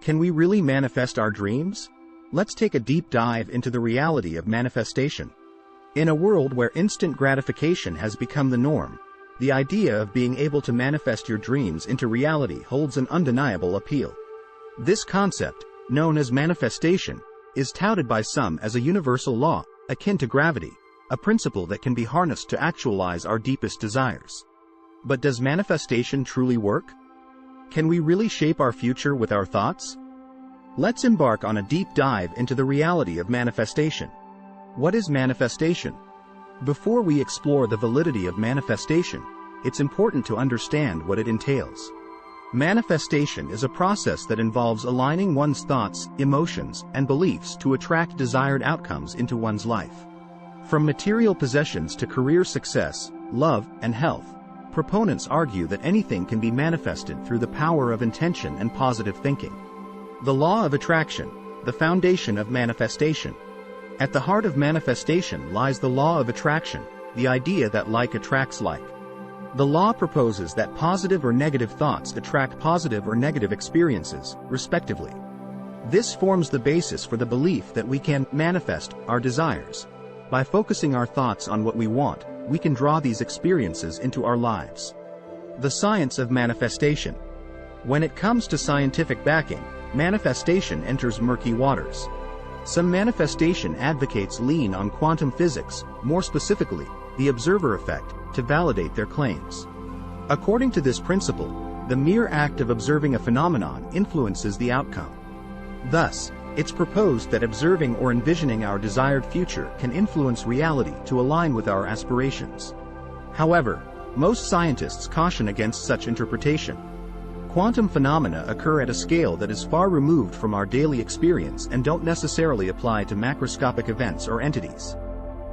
Can we really manifest our dreams? Let's take a deep dive into the reality of manifestation. In a world where instant gratification has become the norm, the idea of being able to manifest your dreams into reality holds an undeniable appeal. This concept, known as manifestation, is touted by some as a universal law, akin to gravity, a principle that can be harnessed to actualize our deepest desires. But does manifestation truly work? Can we really shape our future with our thoughts? Let's embark on a deep dive into the reality of manifestation. What is manifestation? Before we explore the validity of manifestation, it's important to understand what it entails. Manifestation is a process that involves aligning one's thoughts, emotions, and beliefs to attract desired outcomes into one's life. From material possessions to career success, love, and health, proponents argue that anything can be manifested through the power of intention and positive thinking. The law of attraction, the foundation of manifestation. At the heart of manifestation lies the law of attraction, the idea that like attracts like. The law proposes that positive or negative thoughts attract positive or negative experiences, respectively. This forms the basis for the belief that we can manifest our desires. By focusing our thoughts on what we want, we can draw these experiences into our lives. The science of manifestation. When it comes to scientific backing, manifestation enters murky waters. Some manifestation advocates lean on quantum physics, more specifically, the observer effect, to validate their claims. According to this principle, the mere act of observing a phenomenon influences the outcome. Thus, it's proposed that observing or envisioning our desired future can influence reality to align with our aspirations. However, most scientists caution against such interpretation. Quantum phenomena occur at a scale that is far removed from our daily experience and don't necessarily apply to macroscopic events or entities.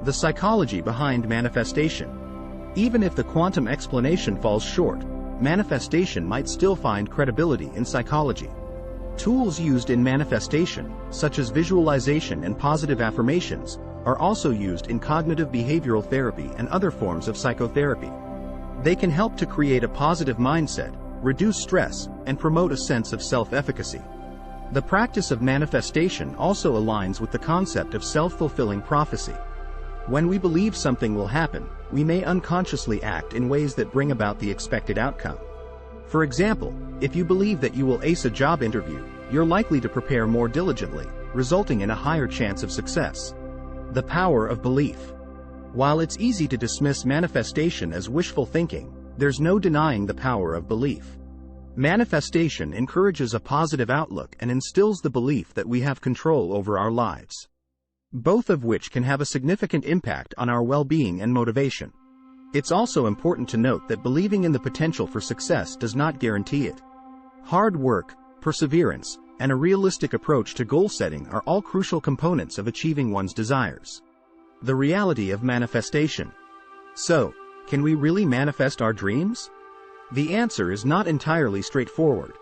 The psychology behind manifestation. Even if the quantum explanation falls short, manifestation might still find credibility in psychology. Tools used in manifestation, such as visualization and positive affirmations, are also used in cognitive behavioral therapy and other forms of psychotherapy. They can help to create a positive mindset, reduce stress, and promote a sense of self-efficacy. The practice of manifestation also aligns with the concept of self-fulfilling prophecy. When we believe something will happen, we may unconsciously act in ways that bring about the expected outcome. For example, if you believe that you will ace a job interview, you're likely to prepare more diligently, resulting in a higher chance of success. The power of belief. While it's easy to dismiss manifestation as wishful thinking, there's no denying the power of belief. Manifestation encourages a positive outlook and instills the belief that we have control over our lives, both of which can have a significant impact on our well-being and motivation. It's also important to note that believing in the potential for success does not guarantee it. Hard work, perseverance, and a realistic approach to goal setting are all crucial components of achieving one's desires. The reality of manifestation. So, can we really manifest our dreams? The answer is not entirely straightforward.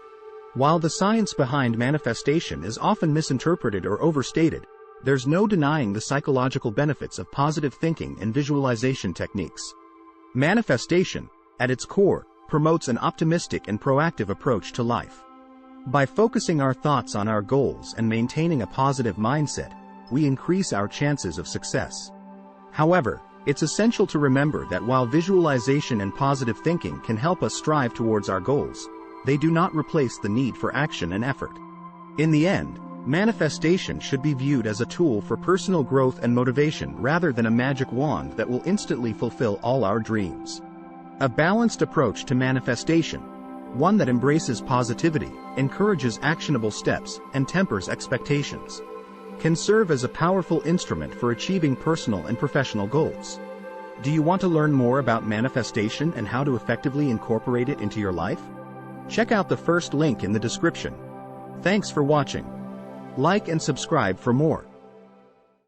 While the science behind manifestation is often misinterpreted or overstated, there's no denying the psychological benefits of positive thinking and visualization techniques. Manifestation, at its core, promotes an optimistic and proactive approach to life. By focusing our thoughts on our goals and maintaining a positive mindset, we increase our chances of success. However, it's essential to remember that while visualization and positive thinking can help us strive towards our goals, they do not replace the need for action and effort. In the end, manifestation should be viewed as a tool for personal growth and motivation rather than a magic wand that will instantly fulfill all our dreams. A balanced approach to manifestation, one that embraces positivity, encourages actionable steps, and tempers expectations, can serve as a powerful instrument for achieving personal and professional goals. Do you want to learn more about manifestation and how to effectively incorporate it into your life? Check out the first link in the description. Thanks for watching. Like and subscribe for more.